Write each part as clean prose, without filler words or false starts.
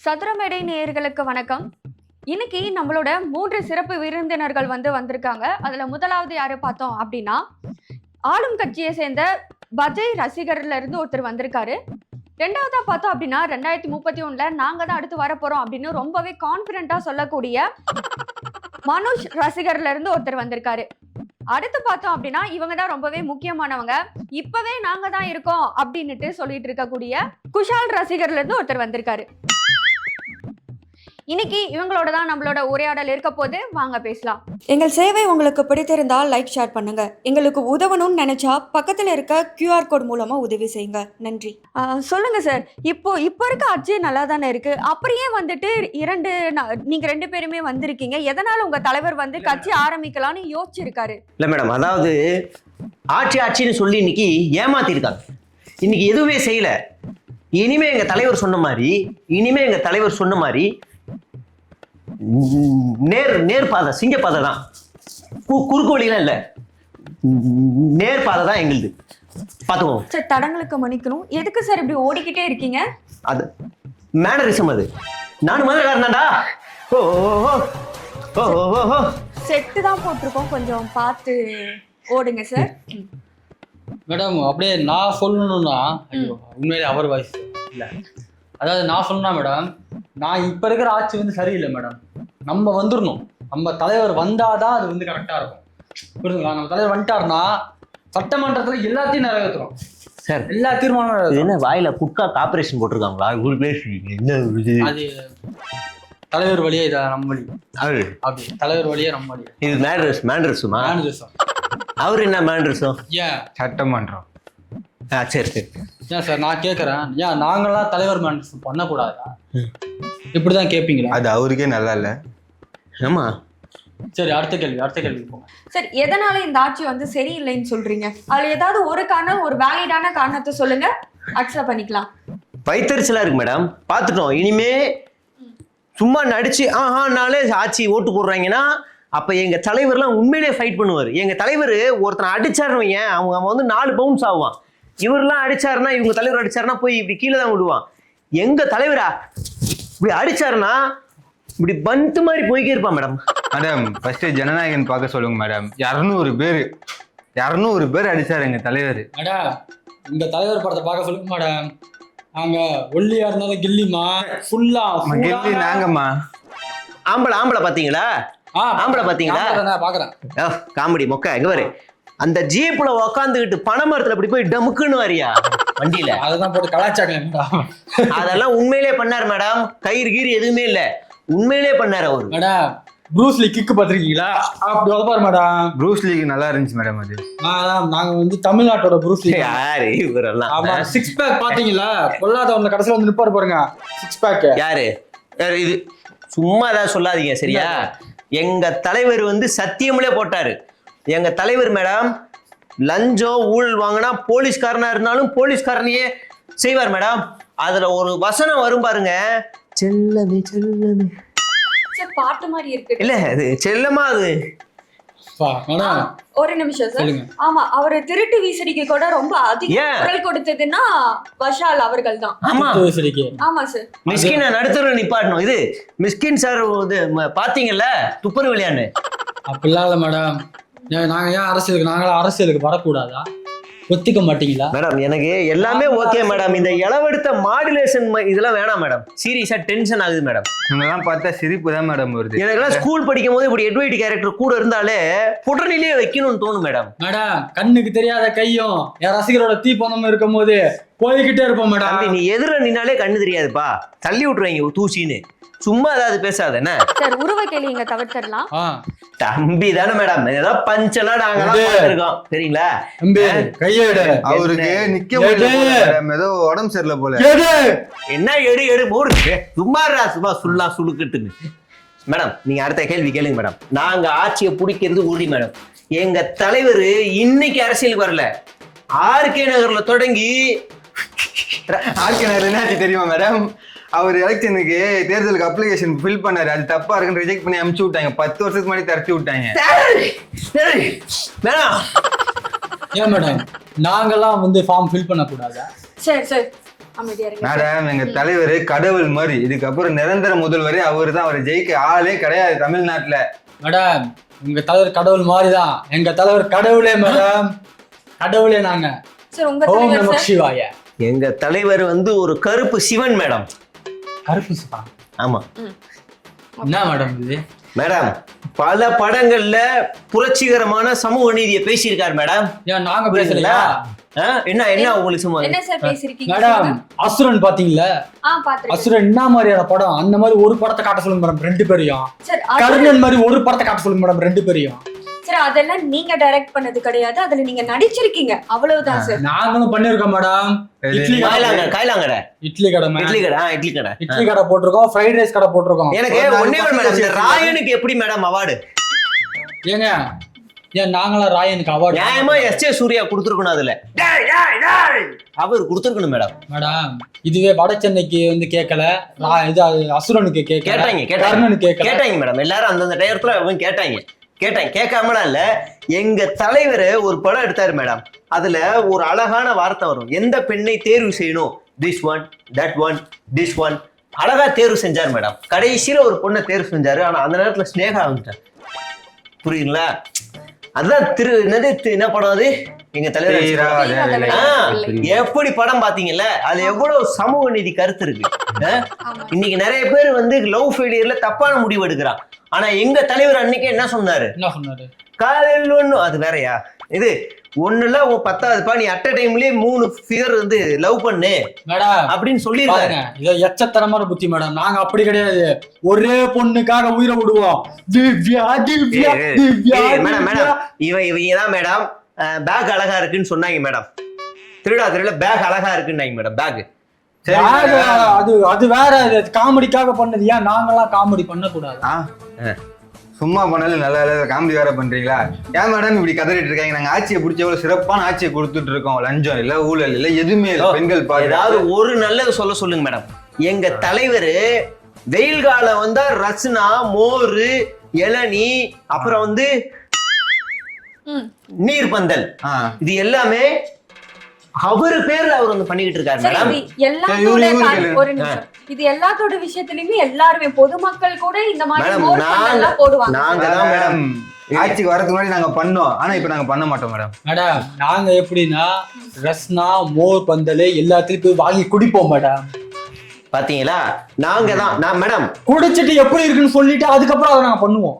சதுரமேடை நேயர்களுக்கு வணக்கம். இன்னைக்கு நம்மளோட 3 சிறப்பு விருந்தினர்கள் வந்திருக்காங்க. அதுல முதலாவது யாரு பார்த்தோம் அப்படின்னா, ஆளும் கட்சியை சேர்ந்த பஜய் ரசிகர்ல இருந்து ஒருத்தர் வந்திருக்காரு. ரெண்டாவதா பார்த்தோம் அப்படின்னா 2031ல நாங்க தான் அடுத்து வரப்போறோம் அப்படின்னு ரொம்பவே கான்பிடண்டா சொல்லக்கூடிய மனுஷ் ரசிகர்ல இருந்து ஒருத்தர் வந்திருக்காரு. அடுத்து பார்த்தோம் அப்படின்னா இவங்க தான் ரொம்பவே முக்கியமானவங்க. இப்பவே நாங்க தான் இருக்கோம் அப்படின்னுட்டு சொல்லிட்டு இருக்கக்கூடிய குஷால் ரசிகர்ல இருந்து ஒருத்தர் வந்திருக்காரு. இன்னைக்கு இவங்களோட தான் நம்மளோட உரையாடல் இருக்க போது, வாங்க பேசலாம். எங்கள் சேவை உங்களுக்கு பிடித்திருந்தால் லைக் ஷேர் பண்ணுங்க. எங்களுக்கு உதவணும்னு நினைச்சா பக்கத்துல இருக்க QR கோட் மூலமா உதவி செய்யுங்க. நன்றி. சொல்லுங்க சார், இப்போ இருக்க ஆட்சி நல்லா தானே இருக்கு. அப்படியே வந்துட்டு நீங்க 2 பேருமே வந்திருக்கீங்க. எதனால உங்க தலைவர் கட்சி ஆரம்பிக்கலாம்னு யோசிச்சிருக்காரு? இல்ல மேடம், அதாவது ஆட்சின்னு சொல்லி இன்னைக்கு ஏமாத்திருக்காங்க. இன்னைக்கு எதுவுமே செய்யல. இனிமே எங்க தலைவர் சொன்ன மாதிரி நேர் பாதை, சிங்க பாதை தான். குறுக்கு வழியெல்லாம் இல்ல, நேர் பாதை தான் எங்களுது. பாத்துக்கோங்க சார். தடங்களுக்கு மன்னிக்கணும். எதுக்கு சார் இப்படி ஓடிக்கிட்டே இருக்கீங்க? அது மேனரிசம். அது நானும் மதுரக்காரன்டா. செட்டு தான் போட்டிருக்கோம், கொஞ்சம் பார்த்து ஓடுங்க சார். மேடம், அப்படியே நான் சொல்லணும்னா உண்மையிலே அவர் வாய்ஸ் இல்லை. அதாவது நான் சொல்லணும்னா மேடம், நான் இப்போ இருக்கிற ஆட்சி சரியில்லை மேடம். நம்ம வந்துடணும். நம்ம தலைவர் வந்தாதான் அது கரெக்டாக இருக்கும். புரியுதுங்களா? நம்ம தலைவர் வந்துட்டாருன்னா சட்டமன்றத்தில் எல்லாத்தையும் நிறைவேற்றுறோம் சார். எல்லா தீர்மானம் என்ன வாயில குட்கா கார்பரேஷன் போட்டிருக்காங்களா? அது தலைவர் வழியே இதை நம்ம வழி. அப்படி தலைவர் வழியே நம்ம வழி. இது மேண்டரிசமா? அவரு என்ன மேண்டரிசம்? ஏன் சட்டமன்றம்? சரி சரி. ஏன் சார் நான் கேட்குறேன், ஏன் நாங்களாம் தலைவர் மேண்டரிசம் பண்ணக்கூடாதா? இப்படிதான் கேட்பீங்களா? அது அவருக்கே நல்லா இல்லை. ஆமா. சரி, அடுத்த கேள்வி போங்க சார். எதனால இந்த ஆட்சி சரியில்லைன்னு சொல்றீங்க? அதுல ஏதாவது ஒரு காரணம், ஒரு வேலிடான காரணத்தை சொல்லுங்க, அக்செப்ட் பண்ணிக்கலாம். வைத்தறிச்சலா இருக்கு மேடம். பாத்துட்டோம். இனிமே சும்மா நடிச்சு நாளே ஆட்சி ஓட்டு போடுறாங்கன்னா அப்ப எங்க தலைவர்லாம் உண்மையிலே ஃபைட் பண்ணுவார். எங்க தலைவர் ஒருத்தனை அடிச்சாருன்னு அவங்க 4 பவுன்ஸ் ஆகுவான். இவரெல்லாம் அடிச்சாருன்னா, இவங்க தலைவர் அடிச்சாருன்னா போய் இப்படி கீழே தான் விடுவான். எங்க தலைவரா இப்படி அடிச்சாருன்னா இப்படி பந்து மாதிரி போய்க்கே இருப்பான் மேடம். மேடம், ஃபர்ஸ்ட் ஜனநாயகன் பார்க்க சொல்லுங்க மேடம். 200 பேர் அடிச்சாரு எங்க தலைவர். மேடம், இந்த தலைவர் படத்தை பார்க்க சொல்லுங்க மேடம். நாங்க ஒல்லியா இருந்தாலும் கில்லிமா ஃபுல்லா கில்லி நாங்கம்மா. ஆம்பளை பாத்தீங்களா? ஆம்பளை பாத்தீங்களா? பாக்குறேன். காமெடி மொக்க. எங்க பாரு, அந்த ஜீப்ல உக்காந்துக்கிட்டு பனைமரத்துல அப்படி போய் டமுக்குன்னு வரியா வண்டியில. அதெல்லாம் போட்டு கலாச்சாங்க. அதெல்லாம் உண்மையிலே பண்ணாரு மேடம். கயிறு கீறு எதுவுமே இல்ல, உண்மையிலே பண்ணாரு அவரு. மேடம், ப்ரூஸ்லி கிக்கு பாத்திருக்கீங்களா? அப்படி வளர்ப்பாரு மேடம். ப்ரூஸ்லி நல்லா இருந்துச்சு மேடம். அது நாங்க தமிழ்நாட்டோட ப்ரூஸ்லி. யாரு இவரெல்லாம்? 6 பேக் பாத்தீங்களா? பொல்லாதவங்க கடைசியில நிற்பாரு பாருங்க. 6 பேக் யாரு? இது சும்மா ஏதாவது சொல்லாதீங்க சரியா? எங்க தலைவர் சத்தியமிலே போட்டாரு. எங்க தலைவர் மேடம் லஞ்சம் ஊழல் வாங்கினா போலீஸ்காரனா இருந்தாலும் போலீஸ்காரனையே செய்வார் மேடம். அதுல ஒரு வசனம் வரும் பாருங்க, செல்லமே செல்லமே. பாட்டு மாதிரி இருக்கு. இல்ல, அது செல்லமா. அது ஒரு நிமிஷம் சார். ஆமா, அவரு திருட்டு வீசடிக்கு கூட ரொம்ப அதிக குரல் கொடுத்ததுன்னா விஷால் அவர்கள் தான். ஆமா சார். மிஸ்கின் நடுத்தர நிப்பாட்டணும். இது மிஸ்கின் சார் பாத்தீங்கல்ல துப்புரு விளையாண்டு. அப்படிலாம் இல்ல மேடம். நாங்க ஏன் அரசியலுக்கு வரக்கூடாதா? ஒத்துக்க மாட்டீங்களா மேடம்? எனக்கு எல்லாமே ஓகே மேடம். இந்த இளவெடுத்த மாடுலேஷன் இதெல்லாம் வேணாம் மேடம். சீரியஸா டென்ஷன் ஆகுது மேடம். இதெல்லாம் பார்த்தா சிரிப்பு தான் மேடம் வருது. எனக்குலாம் ஸ்கூல் படிக்கும் போது இப்படி எட்வைட் கேரக்டர் கூட இருந்தாலே புடனிலே வைக்கணும்னு தோணும் மேடம். மேடம், கண்ணுக்கு தெரியாத கையும் என் ரசிகரோட தீப்பந்தமும் இருக்கும் போது போய்கிட்டே இருப்போம் மேடம். நீ எதிர நின்னாலே கண்ணு தெரியாதுப்பா, தள்ளி விட்டுருவாங்க தூசின்னு. சும்மா ஏதாவது பேசாத என்ன சார். உருவ கேள்விங்க தவிர்த்திடலாம். தம்பி தானே மேடம், ஏதோ பஞ்செல்லாம் நாங்க இருக்கோம் சரிங்களா? கையெடு. அவருக்கு நிக்க முடியல, ஏதோ உடம்பு சரியில்லை போல. என்ன எடு மூடு சும்மா சுளுக்கிட்டுன்னு. மேடம், நீங்க அடுத்த கேள்வி கேளுங்க மேடம். நாங்க ஆட்சியை பிடிக்கிறது உறுதி மேடம். எங்க தலைவர் இன்னைக்கு அரசியலுக்கு வரல. RK நகர்ல தொடங்கி RK நகர் என்ன தெரியுமா மேடம்? அவர் எலெக்ஷனுக்கு தேர்தலுக்கு அப்ளிகேஷன் ஃபில் பண்ணாரு. அது தப்பா இருக்குன்னு ரிஜெக்ட் பண்ணி அனுப்பிச்சு விட்டாங்க. 10 வருஷத்துக்கு முன்னாடி தரத்தி விட்டாங்க. ஏன் மேடம், நாங்கெல்லாம் ஃபார்ம் ஃபில் பண்ண கூடாதா? சரி சரி, அமைதியா இருங்க. மேடம் எங்க தலைவர் கடவுள் மாதிரி, இதுக்கப்புறம் நிரந்தர முதல்வரே அவரு தான். அவரை ஜெயிக்க ஆளே கிடையாது தமிழ்நாட்டுல. மேடம் உங்க தலைவர் கடவுள் மாதிரிதான், எங்க தலைவர் கடவுளே மேடம், கடவுளே நாங்க. சார் உங்க ஓம் தலைவர் நம சார். சிவாய. எங்க தலைவர் வந்து ஒரு கருப்பு சிவன் மேடம். கருப்பு சிவா? ஆமா என்ன மேடம் இது? மேடம் பல படங்கள்ல புரட்சிகரமான சமூக நீதியை பேசியிருக்காரு மேடம். ஏன் நாங்க பேசலையா? என்ன என்ன உங்களுக்கு சும்மா என்ன சார் பேசிருக்கீங்க? மேடம் அசுரன் பாத்தீங்களா? பாத்துருக்கேன் அசுரன் என்ன மாதிரியான படம், அந்த மாதிரி ஒரு படத்தை காட்ட சொல்லுங்க மேடம் ரெண்டு பேரையும். சார். கர்ணன் மாதிரி ஒரு படத்தை காட்ட சொல்லுங்க மேடம் ரெண்டு பேரையும். சார் அதெல்லாம் நீங்க டைரக்ட் பண்ணது கிடையாது, அதுல நீங்க நடிச்சிருக்கீங்க, அவ்வளவுதான் சார். நாங்களும் பண்ணிருக்கோம் மேடம். இட்லி காயலாங்கடை இட்லி கடை இட்லி கடை இட்லி கடை இட்லி கடை போட்டிருக்கோம், ஃப்ரைட் ரைஸ் கடை போட்டிருக்கோம். எனக்கு ஒண்ணே ஒண்ணு மேடம், இந்த ராயனுக்கு எப்படி மேடம் அவார்டு? ஏங்க ஏன் நாங்களாம் ராயனுக்கு அவார்டு? நியாயமா எஸ்.ஜே. சூர்யா கொடுத்துருக்கணும், அதுல அவர் கொடுத்துருக்கணும் மேடம். மேடம் இதுவே வட சென்னைக்கு வந்து கேட்கல, இது அசுரனுக்கு கேட்டாங்க கர்ணனுக்கு கேட்டாங்க மேடம். எல்லாரும் அந்தந்த டயத்துல அவங்க கேட்டாங்க கேட்காமலாம் இல்ல. எங்க தலைவர் ஒரு படம் எடுத்தாரு மேடம், அதுல ஒரு அழகான வார்த்தை வரும், எந்த பெண்ணை தேர்வு செய்யணும், this one that one this one, அழகா தேர்வு செஞ்சாரு மேடம். கடைசியில ஒரு பொண்ணை தேர்வு செஞ்சாரு, ஆனா அந்த நேரத்துல ஸ்னேகா வந்துட்டார். புரியுங்களா? அதுதான் என்ன படம் அது எங்க தலைவர் எப்படி படம் பாத்தீங்கல்ல, அது எவ்வளவு சமூக நீதி கருத்து இருக்கு. இன்னைக்கு நிறைய பேர் வந்து லவ் ஃபெயிலியர்ல தப்பான முடிவு எடுக்கிறான். ஆனா எங்க தலைவர் அன்னைக்கு என்ன சொன்னாரு? காலையில் ஒண்ணு, அது வேறயா, இது ஒண்ணுல 10வது நீ அட் டைம்லயே 3 ஃபிகர் வந்து லவ் பண்ணு அப்படின்னு சொல்லிருக்காங்க. இது எச்சத்தரமான புத்தி மேடம். நாங்க அப்படி கிடையாது, ஒரே பொண்ணுக்காக உயிரை விடுவோம். மேடம் இவங்கதான் மேடம் பேக் அழகா இருக்குன்னு சொன்னாங்க மேடம். திருடா பேக் அழகா இருக்குன்னாங்க மேடம். பேக் அது வேற, காமெடிக்காக பண்ணது. ஏன் நாங்கெல்லாம் காமெடி பண்ண கூடாது? சும்மா பண்ணாலும் நல்லா காமெடி வேற பண்றீங்களா? ஏன் மேடம் இப்படி கதறிட்டு இருக்காங்க? நாங்க ஆட்சியை பிடிச்ச எவ்வளவு சிறப்பான ஆட்சியை கொடுத்துட்டு இருக்கோம். லஞ்சம் இல்ல, ஊழல் இல்ல, எதுவுமே இல்ல. பெண்கள் ஏதாவது ஒரு நல்லது சொல்லுங்க மேடம். எங்க தலைவர் வெயில் காலம் வந்தா ரசனா, மோர், இளநீ, அப்புறம் வந்து நீர் பந்தல், இது எல்லாமே அவரு பேர்ல அவர் வந்து பண்ணிக்கிட்டு இருக்காரு மேடம். ஒரு நிமிஷம், இது எல்லாத்தோட விஷயத்திலயுமே எல்லாருமே பொதுமக்கள் கூட இந்த மாதிரி போடுவாங்க. நாங்க தான் மேடம் ஆட்சிக்கு வரதுக்கு முன்னாடி நாங்க பண்ணோம், ஆனா இப்ப நாங்க பண்ண மாட்டோம் மேடம். மேடம் நாங்க எப்படின்னா ரஸ்னா, மோர் பந்தல் எல்லாத்தையும் போய் வாங்கி குடிப்போம் மேடம். பாத்தீங்களா? நாங்க தான் மேடம் குடிச்சிட்டு எப்படி இருக்குன்னு சொல்லிட்டு அதுக்கப்புறம் அதை நாங்க பண்ணுவோம்.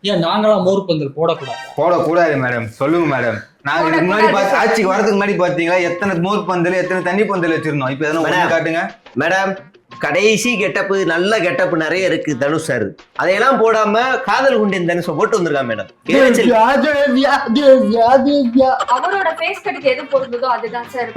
ஏன் நாங்களாம் மோர் பந்தல் போடக்கூடாது மேடம்? சொல்லுங்க மேடம். நாங்க இதுக்கு முன்னாடி ஆட்சிக்கு வரதுக்கு முன்னாடி பாத்தீங்களா எத்தனை மோர் பந்தல், எத்தனை தண்ணி பந்தல் வச்சிருந்தோம். இப்ப எதனா காட்டுங்க மேடம். கடைசி கெட்டப்பு, நல்ல கெட்டப்பு நிறைய இருக்கு தனுஷ் சார். அதையெல்லாம் போடாம காதல் குண்டின் தனுஷை போட்டு வந்திருக்கான் மேடம். அவரோட ஃபேஸ் கட்டுக்கு எது பொருந்ததோ அதுதான் சார்.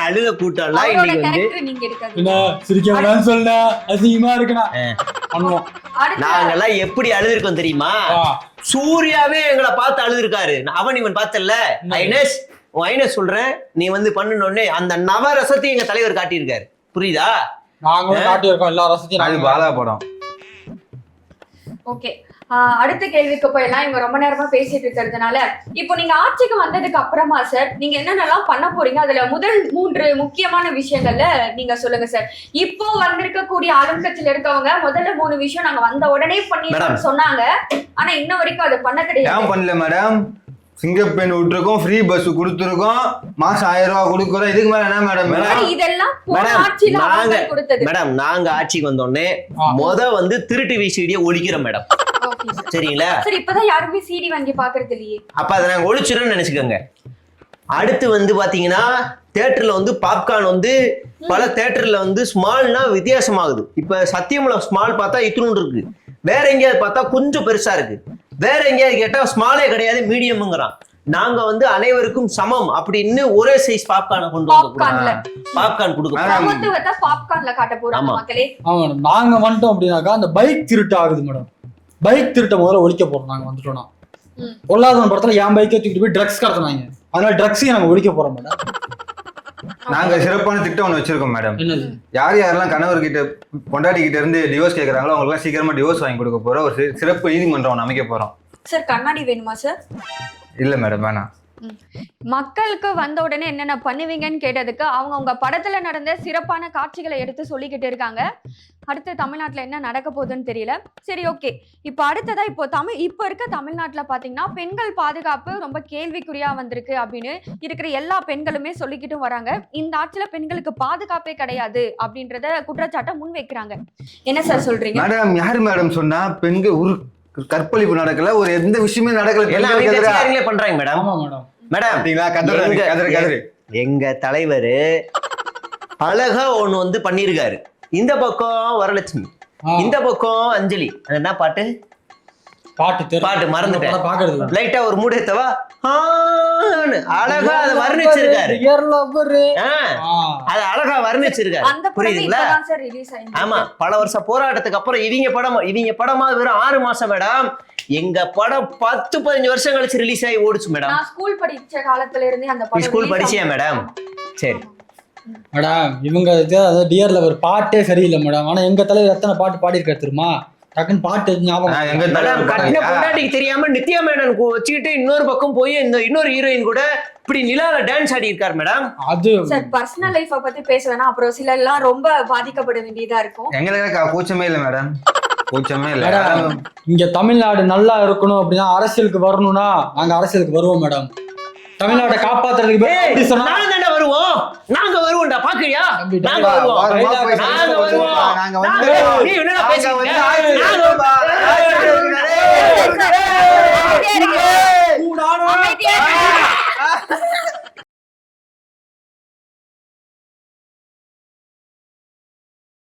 அழுத கூட்டம்லாம் இன்னைக்கு வந்து நாங்கெல்லாம் எப்படி அழுதுருக்கோம் தெரியுமா? சூர்யாவே எங்களை பார்த்து அழுதுருக்காரு. அவன் இவன் பார்த்தல ஐனஸ் ஐனஸ் சொல்றேன், நீ வந்து பண்ணணும்னு அந்த நவரசத்தையும் எங்க தலைவர் காட்டியிருக்காரு. புரியுதா? நாங்களும் காட்டியிருக்கோம் எல்லா ரசத்தையும். அது பாலா படம். ஓகே, அடுத்த கேள்விக்கு போயெல்லாம் இவங்க ரொம்ப நேரமா பேசிட்டு இருக்கிறதுனால, இப்போ நீங்க ஆட்சிக்கு வந்ததுக்கு அப்புறமா சார் நீங்க என்னென்னலாம் பண்ண போறீங்க, அதுல முதல் 3 முக்கியமான விஷயங்கள்ல நீங்க சொல்லுங்க சார். இப்போ வந்திருக்கக்கூடிய ஆளும் கட்சியில இருக்கவங்க முதல்ல 3 விஷயம் நாங்க வந்த உடனே பண்ணிருக்கோம்னு சொன்னாங்க, ஆனா இன்ன வரைக்கும் அதை பண்ண கிடையாது. ஏன் பண்ணல மேடம்? சிங்கப்பெண் விட்டுருக்கோம், ஃப்ரீ பஸ் கொடுத்துருக்கோம், மாசம் 1000 ரூபாய் கொடுக்குறோம். இதுக்கு மேல என்ன மேடம்? இதெல்லாம் மேடம் நாங்க ஆட்சிக்கு வந்தோடனே வந்து திருட்டு விசிடியை ஒழிக்கிறோம் மேடம். சரிங்களா? சரி, இப்பதான் யாருமே சிடி வாங்கி பாக்குறது இல்லையே. அப்ப அதை நாங்க ஒழிச்சிடணும்னு நினைச்சுக்கோங்க. அடுத்து வந்து பாத்தீங்கன்னா தியேட்டர்ல வந்து பாப்கார்ன் வந்து பல தியேட்டர்ல வந்து ஸ்மால்னா வித்தியாசமாகுது. இப்ப சத்தியமல ஸ்மால் பார்த்தா இத்தினூண்டு இருக்கு, வேற எங்கேயாவது பார்த்தா கொஞ்சம் பெருசா இருக்கு, வேற எங்கேயாவது கேட்டா ஸ்மாலே கிடையாது மீடியம்ங்கிறான். நாங்க வந்து அனைவருக்கும் சமம் அப்படின்னு ஒரே சைஸ் பாப்கார்னை கொண்டு வந்து பாப்கார்ன் கொடுக்கறோம். பாப்கார்ன்ல காட்ட போறோம் மக்களே. நாங்க வந்துட்டோம் அப்படின்னாக்கா அந்த பைக் திருட்டு ஆகுது மேடம். பைக் திருட்ட முதல்ல ஒழிக்க போறோம். நாங்க வந்துட்டோம்னா பொல்லாதவன் படத்துல என் பைக்கை தூக்கிட்டு போய் ட்ரக்ஸ் கடத்தினாங்க, அதனால ட்ரக்ஸையும் நாங்க ஒழிக்க போறோம் மேடம். நாங்க சிறப்பான திட்டம் ஒண்ணு வச்சிருக்கோம் மேடம். யார் யாரெல்லாம் கணவர்கிட்ட பொண்டாட்டி கிட்ட இருந்து டிவோர்ஸ் கேக்குறாங்களோ அவங்க எல்லாம் சீக்கிரமா டிவோர்ஸ் வாங்கி கொடுக்க போறோம். ஒரு சிறப்பு நீதிமன்றம் அமைக்க போறோம். சார் கண்ணாடி வேணுமா சார்? இல்ல மேடம் வேணாம். மக்களுக்கு வந்த உடனே என்னென்ன பண்ணுவீங்கன்னு கேட்டதுக்கு அவங்க உங்க படத்துல நடந்த சிறப்பான காட்சிகளை எடுத்து சொல்லிக்கிட்டு இருக்காங்க. அடுத்து தமிழ்நாட்டுல என்ன நடக்க போகுதுன்னு தெரியல. சரி, ஓகே. இப்போ அடுத்ததா இப்போ இருக்க தமிழ்நாட்டுல பாத்தீங்கன்னா பெண்கள் பாதுகாப்பு ரொம்ப கேள்விக்குறியா வந்திருக்கு அப்படின்னு இருக்கிற எல்லா பெண்களுமே சொல்லிக்கிட்டும் வராங்க. இந்த ஆட்சியில பெண்களுக்கு பாதுகாப்பே கிடையாது அப்படின்றத குற்றச்சாட்டை முன் வைக்கிறாங்க. என்ன சார் சொல்றீங்க? மேடம் யாரு மேடம் சொன்னா பெண்கள் ஒரு கற்பழிப்பு நடக்கல, ஒரு எந்த விஷயமே நடக்கல, எல்லாம் பெண்களுக்கு எதிரா? கட்சிக்காரங்களே பண்றாங்க மேடம். ஆமா மேடம். மேடம் பாத்தீங்களா? கதறு. எங்க தலைவர் அழகா ஒண்ணு வந்து பண்ணிருக்காரு. இந்த பக்கம் வரலட்சுமி, இந்த பக்கம் அஞ்சலி. அது என்ன பாட்டு பாட்டு மறந்துட்டேன். பாக்குறது லைட்டா ஒரு மூடேத்தவா அழகா அதை வர்ணிச்சிருக்காரு. அது அழகா வர்ணிச்சிருக்காரு. அந்த படம் புரியுதுங்களா? இப்பதான் சார் ரிலீஸ் ஆயிருக்கு. ஆமா, பல வருஷ போராட்டத்துக்கு அப்புறம் இவங்க படமா வெறும் 6 மாசம் மேடம். எங்க படம் 10-15 வருஷம் கழிச்சு ரிலீஸ் ஆகி ஓடுச்சு மேடம். நான் ஸ்கூல் படிச்ச காலத்துல இருந்தே அந்த நீ படம் ஸ்கூல் release படிச்சியா ஆகும். மேடம்? சரி மேடம், இவங்க அதாவது டியர்ல ஒரு பாட்டே சரியில்லை மேடம். ஆனா எங்க தலைவர் எத்தனை பாட்டு பாடியிருக்காரு தெரியுமா? டக்குன்னு பாட்டு ஞாபகம். எங்க மேடம், தலைவர் கட்டின பாத்தீங்களா? பொண்டாட்டிக்கு தெரியாம நித்யா மேனன் வச்சுக்கிட்டு இன்னொரு பக்கம் போய் இன்னொரு ஹீரோயின் கூட இப்படி நிலால டான்ஸ் ஆடி இருக்காரு மேடம். அது சார் பர்சனல் லைஃப பத்தி பேச வேணாம், அப்புறம் சில எல்லாம் ரொம்ப பாதிக்கப்பட வேண்டியதா இருக்கும். எங்களுக்கு கூச்சமே இல்ல மேடம், கூச்சமே இல்ல. மேடம், இங்க தமிழ்நாடு நல்லா இருக்கணும் அப்படின்னா அரசியலுக்கு வரணும்னா நாங்க அரசியலுக்கு வருவோம் மேடம். தமிழ்நாட்டை காப்பாத்துறதுக்கு எப்படி சொன்னா நாங்க தானே வருவோம். நாங்க வருவோம்டா, பாக்குறியா? தம்பி, நாங்க வருவோம். வா, நாங்க வருவோம். நாங்க வந்து நீ என்னடா